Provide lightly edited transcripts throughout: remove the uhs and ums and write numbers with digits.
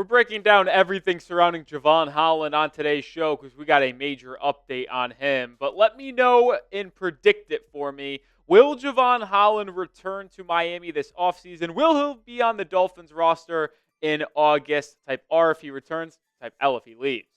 We're breaking down everything surrounding Javon Holland on today's show because we got a major update on him. But let me know and predict it for me. Will Javon Holland return to Miami this offseason? Will he be on the Dolphins roster in August? Type R if he returns, type L if he leaves.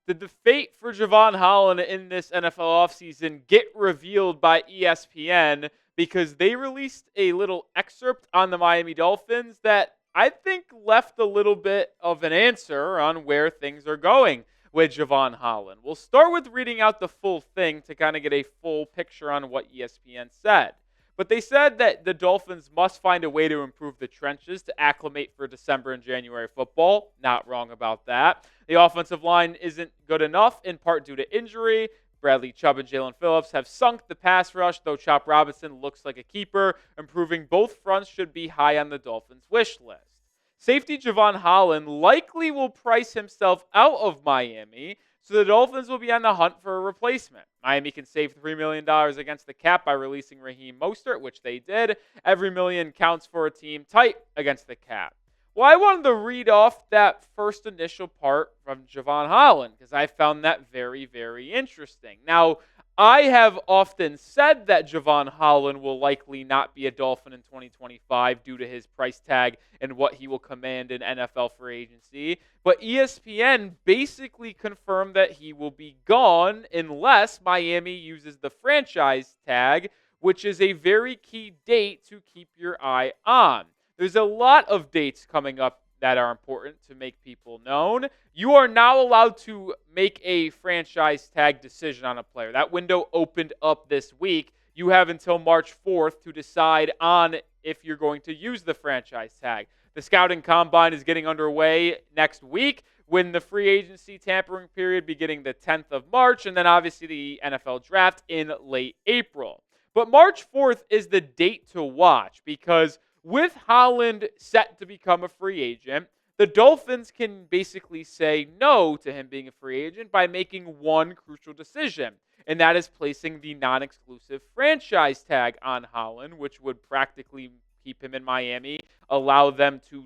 Did the fate for Jevon Holland in this NFL offseason get revealed by ESPN because they released a little excerpt on the Miami Dolphins that I think left a little bit of an answer on where things are going with Jevon Holland. We'll start with reading out the full thing to kind of get a full picture on what ESPN said. But they said that the Dolphins must find a way to improve the trenches to acclimate for December and January football. Not wrong about that. The offensive line isn't good enough, in part due to injury. Bradley Chubb and Jalen Phillips have sunk the pass rush, though Chop Robinson looks like a keeper. Improving both fronts should be high on the Dolphins' wish list. Safety Jevon Holland likely will price himself out of Miami, so the Dolphins will be on the hunt for a replacement. Miami can save $3 million against the cap by releasing Raheem Mostert, which they did. Every million counts for a team tight against the cap. Well, I wanted to read off that first initial part from Jevon Holland because I found that very, very interesting. Now, I have often said that Jevon Holland will likely not be a Dolphin in 2025 due to his price tag and what he will command in NFL free agency. But ESPN basically confirmed that he will be gone unless Miami uses the franchise tag, which is a very key date to keep your eye on. There's a lot of dates coming up that are important to make people known. You are now allowed to make a franchise tag decision on a player. That window opened up this week. You have until March 4th to decide on if you're going to use the franchise tag. The scouting combine is getting underway next week, when the free agency tampering period beginning the 10th of March, and then obviously the NFL draft in late April. But March 4th is the date to watch because with Holland set to become a free agent, the Dolphins can basically say no to him being a free agent by making one crucial decision, and that is placing the non-exclusive franchise tag on Holland, which would practically keep him in Miami, allow them to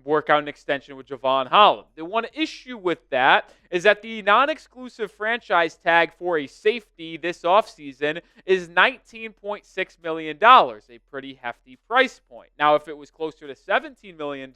work out an extension with Javon Holland. The one issue with that is that the non-exclusive franchise tag for a safety this offseason is $19.6 million, a pretty hefty price point. Now, if it was closer to $17 million,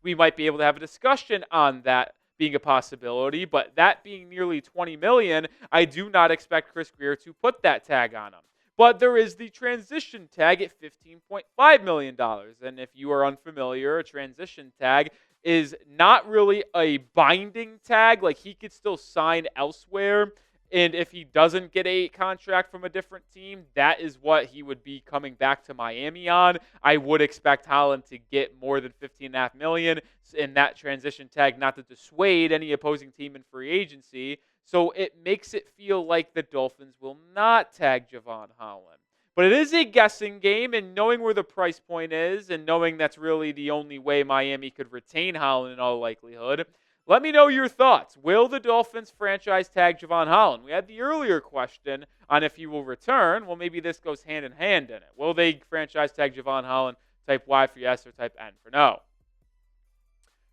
we might be able to have a discussion on that being a possibility, but that being nearly $20 million, I do not expect Chris Grier to put that tag on him. But there is the transition tag at $15.5 million. And if you are unfamiliar, a transition tag is not really a binding tag. Like, he could still sign elsewhere. And if he doesn't get a contract from a different team, that is what he would be coming back to Miami on. I would expect Holland to get more than $15.5 million in that transition tag, not to dissuade any opposing team in free agency. So it makes it feel like the Dolphins will not tag Jevon Holland. But it is a guessing game, and knowing where the price point is and knowing that's really the only way Miami could retain Holland in all likelihood, let me know your thoughts. Will the Dolphins franchise tag Jevon Holland? We had the earlier question on if he will return. Well, maybe this goes hand in hand in it. Will they franchise tag Jevon Holland? Type Y for yes or type N for no.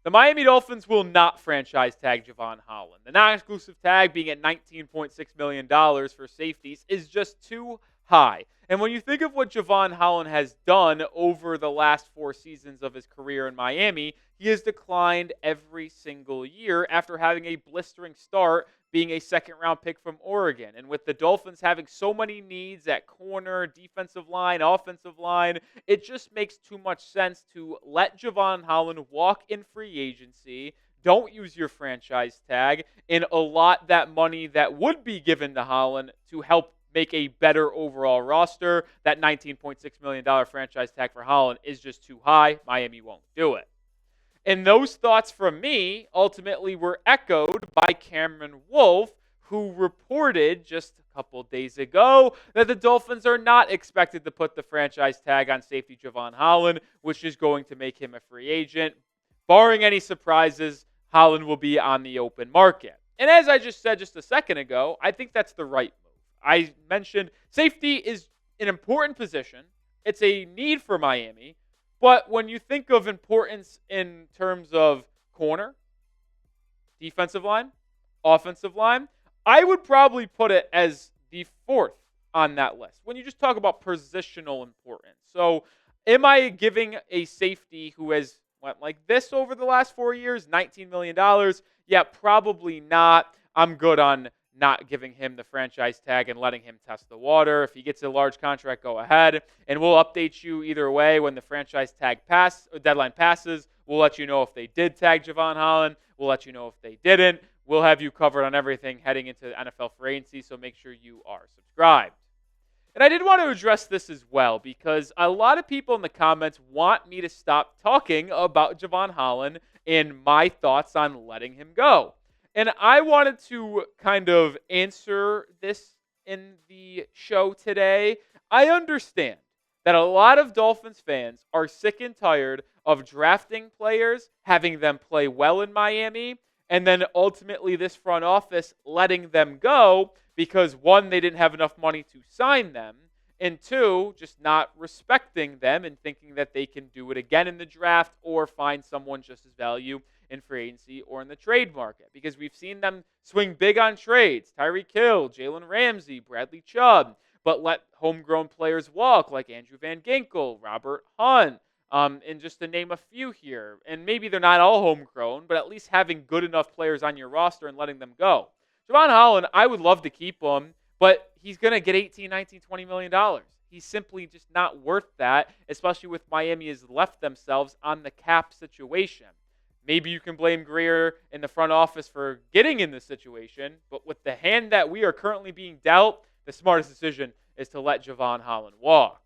The Miami Dolphins will not franchise tag Jevon Holland. The non-exclusive tag being at $19.6 million for safeties is just too high. And when you think of what Javon Holland has done over the last 4 seasons of his career in Miami, he has declined every single year after having a blistering start being a second-round pick from Oregon. And with the Dolphins having so many needs at corner, defensive line, offensive line, it just makes too much sense to let Javon Holland walk in free agency, don't use your franchise tag, and allot that money that would be given to Holland to help make a better overall roster. That $19.6 million franchise tag for Holland is just too high. Miami won't do it. And those thoughts from me ultimately were echoed by Cameron Wolfe, who reported just a couple days ago that the Dolphins are not expected to put the franchise tag on safety Javon Holland, which is going to make him a free agent. Barring any surprises, Holland will be on the open market. And as I just said just a second ago, I think that's the right move. I mentioned safety is an important position. It's a need for Miami. But when you think of importance in terms of corner, defensive line, offensive line, I would probably put it as the fourth on that list when you just talk about positional importance. So, am I giving a safety who has went like this over the last 4 years, $19 million? dollars? Yeah, probably not. I'm good on not giving him the franchise tag and letting him test the water. If he gets a large contract, go ahead. And we'll update you either way when the franchise tag deadline passes. We'll let you know if they did tag Javon Holland. We'll let you know if they didn't. We'll have you covered on everything heading into the NFL free agency, so make sure you are subscribed. And I did want to address this as well because a lot of people in the comments want me to stop talking about Javon Holland and my thoughts on letting him go. And I wanted to kind of answer this in the show today. I understand that a lot of Dolphins fans are sick and tired of drafting players, having them play well in Miami, and then ultimately this front office letting them go because, one, they didn't have enough money to sign them, and two, just not respecting them and thinking that they can do it again in the draft or find someone just as value in free agency or in the trade market. Because we've seen them swing big on trades. Tyreek Hill, Jalen Ramsey, Bradley Chubb, but let homegrown players walk like Andrew Van Ginkel, Robert Hunt, and just to name a few here. And maybe they're not all homegrown, but at least having good enough players on your roster and letting them go. Javon Holland, I would love to keep him, but he's going to get $18, $19, $20 million. He's simply just not worth that, especially with Miami has left themselves on the cap situation. Maybe you can blame Grier in the front office for getting in this situation, but with the hand that we are currently being dealt, the smartest decision is to let Javon Holland walk.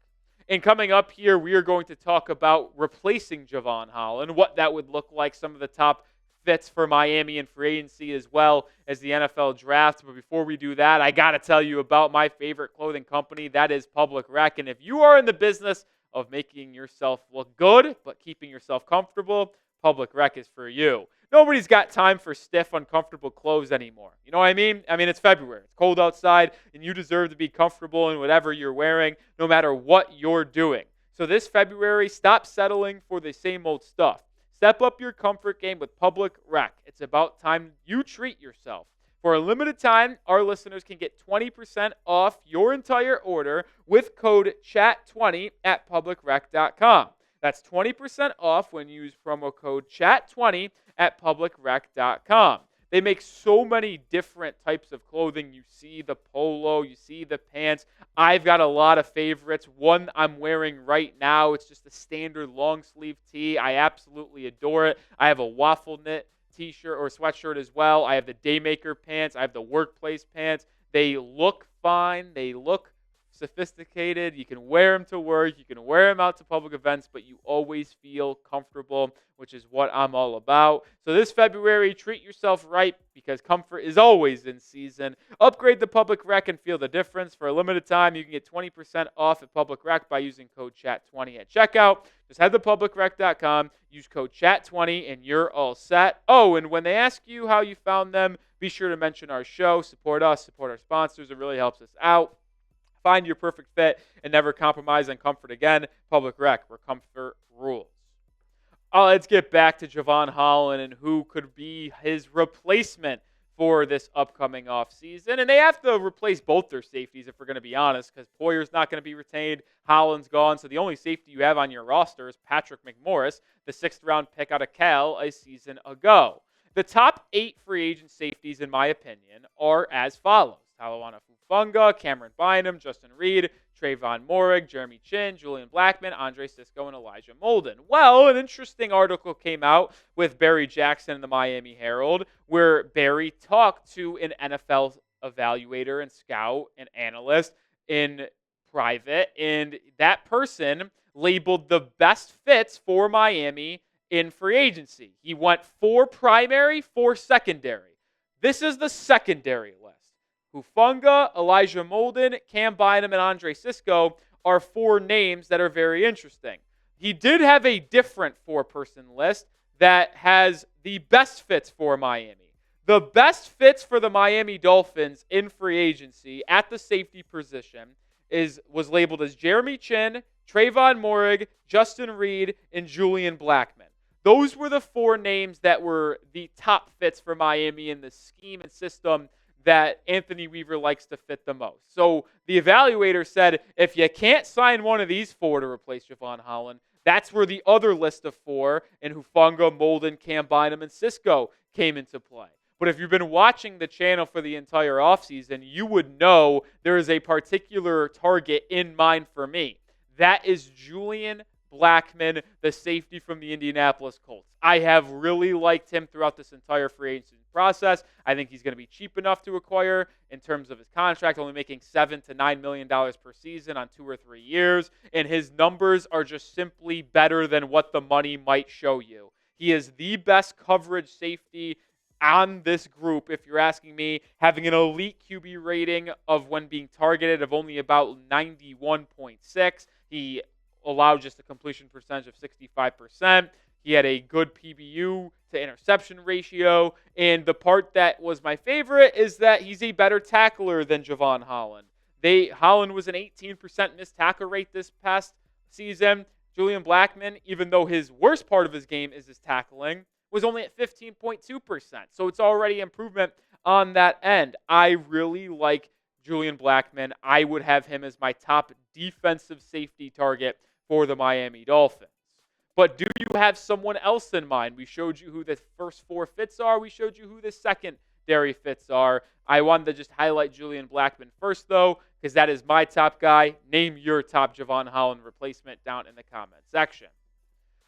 And coming up here, we are going to talk about replacing Javon Holland, what that would look like, some of the top fits for Miami and free agency as well as the NFL draft. But before we do that, I got to tell you about my favorite clothing company, that is Public Rec. And if you are in the business of making yourself look good but keeping yourself comfortable, Public Rec is for you. Nobody's got time for stiff, uncomfortable clothes anymore. You know what I mean? It's February. It's cold outside, and you deserve to be comfortable in whatever you're wearing, no matter what you're doing. So this February, stop settling for the same old stuff. Step up your comfort game with Public Rec. It's about time you treat yourself. For a limited time, our listeners can get 20% off your entire order with code CHAT20 at publicrec.com. That's 20% off when you use promo code CHAT20 at publicrec.com. They make so many different types of clothing. You see the polo, you see the pants. I've got a lot of favorites. One I'm wearing right now, it's just a standard long sleeve tee. I absolutely adore it. I have a waffle knit t-shirt or sweatshirt as well. I have the Daymaker pants. I have the workplace pants. They look fine. They look sophisticated. You can wear them to work. You can wear them out to public events, but you always feel comfortable, which is what I'm all about. So this February, treat yourself right because comfort is always in season. Upgrade to Public Rec and feel the difference. For a limited time, you can get 20% off at Public Rec by using code CHAT20 at checkout. Just head to publicrec.com, use code CHAT20, and you're all set. Oh, and when they ask you how you found them, be sure to mention our show. Support us, support our sponsors. It really helps us out. Find your perfect fit and never compromise on comfort again. Public Rec, where comfort rules. Let's get back to Javon Holland and who could be his replacement for this upcoming offseason. And they have to replace both their safeties, if we're going to be honest, because Poyer's not going to be retained. Holland's gone. So the only safety you have on your roster is Patrick McMorris, the 6th-round pick out of Cal a season ago. The top 8 free agent safeties, in my opinion, are as follows. Talawani Fufunga, Cameron Bynum, Justin Reed, Trayvon Moehrig, Jeremy Chin, Julian Blackmon, Andre Sisco, and Elijah Molden. Well, an interesting article came out with Barry Jackson in the Miami Herald where Barry talked to an NFL evaluator and scout and analyst in private, and that person labeled the best fits for Miami in free agency. He went 4 primary, 4 secondary. This is the secondary list. Hufunga, Elijah Molden, Cam Bynum, and Andre Sisco are 4 names that are very interesting. He did have a different 4-person list that has the best fits for Miami. The best fits for the Miami Dolphins in free agency at the safety position was labeled as Jeremy Chin, Trayvon Moehrig, Justin Reed, and Julian Blackmon. Those were the 4 names that were the top fits for Miami in the scheme and system that Anthony Weaver likes to fit the most. So the evaluator said, if you can't sign one of these 4 to replace Javon Holland, that's where the other list of 4 in Hufanga, Molden, Cam Bynum, and Cisco came into play. But if you've been watching the channel for the entire offseason, you would know there is a particular target in mind for me. That is Julian Blackmon, the safety from the Indianapolis Colts. I have really liked him throughout this entire free agency process. I think he's going to be cheap enough to acquire in terms of his contract, only making $7 to $9 million per season on 2 or 3 years. And his numbers are just simply better than what the money might show you. He is the best coverage safety on this group, if you're asking me, having an elite QB rating of when being targeted of only about 91.6. He allowed just a completion percentage of 65%. He had a good PBU to interception ratio. And the part that was my favorite is that he's a better tackler than Jevon Holland. Holland was an 18% missed tackle rate this past season. Julian Blackmon, even though his worst part of his game is his tackling, was only at 15.2%. So it's already improvement on that end. I really like Julian Blackmon. I would have him as my top defensive safety target for the Miami Dolphins. But do you have someone else in mind? We showed you who the first 4 fits are. We showed you who the secondary fits are. I wanted to just highlight Julian Blackmon first, though, because that is my top guy. Name your top Javon Holland replacement down in the comment section.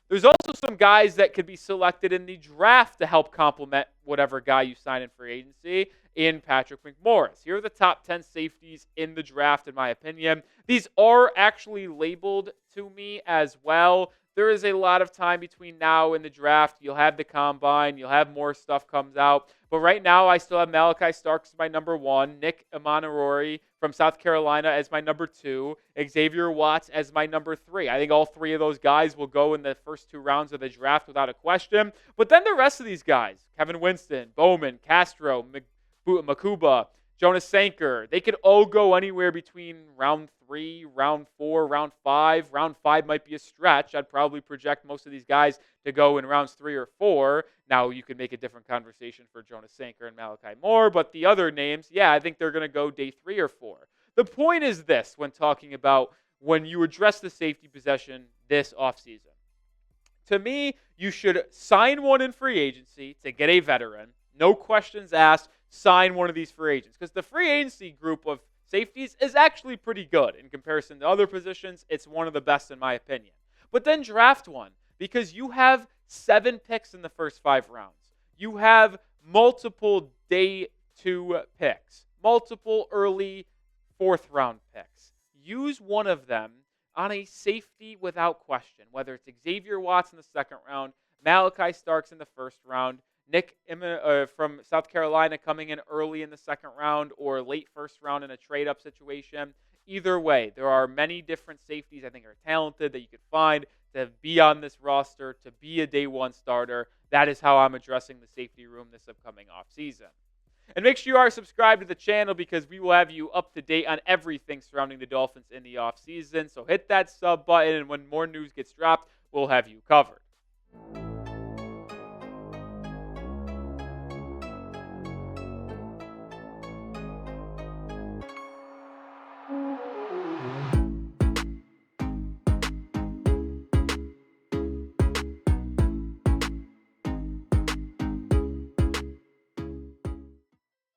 There's also some guys that could be selected in the draft to help complement whatever guy you sign in free agency in Patrick McMorris. Here are the top 10 safeties in the draft, in my opinion. These are actually labeled to me as well. There is a lot of time between now and the draft. You'll have the combine. You'll have more stuff comes out. But right now, I still have Malachi Starks as my number 1, Nick Rohloff from South Carolina as my number 2, Xavier Watts as my number 3. I think all 3 of those guys will go in the first 2 rounds of the draft without a question. But then the rest of these guys, Kevin Winston, Bowman, Castro, Makuba, Jonas Sanker, they could all go anywhere between round 3, round 4, round 5. Round 5 might be a stretch. I'd probably project most of these guys to go in rounds 3 or 4. Now, you could make a different conversation for Jonas Sanker and Malachi Moore, but the other names, yeah, I think they're going to go day 3 or 4. The point is this when talking about when you address the safety possession this offseason. To me, you should sign one in free agency to get a veteran. No questions asked. Sign one of these free agents. Because the free agency group of safeties is actually pretty good in comparison to other positions. It's one of the best in my opinion. But then draft one because you have 7 picks in the first 5 rounds. You have multiple day 2 picks, multiple early 4th round picks. Use one of them on a safety without question, whether it's Xavier Watts in the 2nd round, Malachi Starks in the 1st round, Nick from South Carolina coming in early in the 2nd round or late 1st round in a trade-up situation. Either way, there are many different safeties I think are talented that you could find to be on this roster, to be a day 1 starter. That is how I'm addressing the safety room this upcoming offseason. And make sure you are subscribed to the channel because we will have you up to date on everything surrounding the Dolphins in the offseason. So hit that sub button, and when more news gets dropped, we'll have you covered.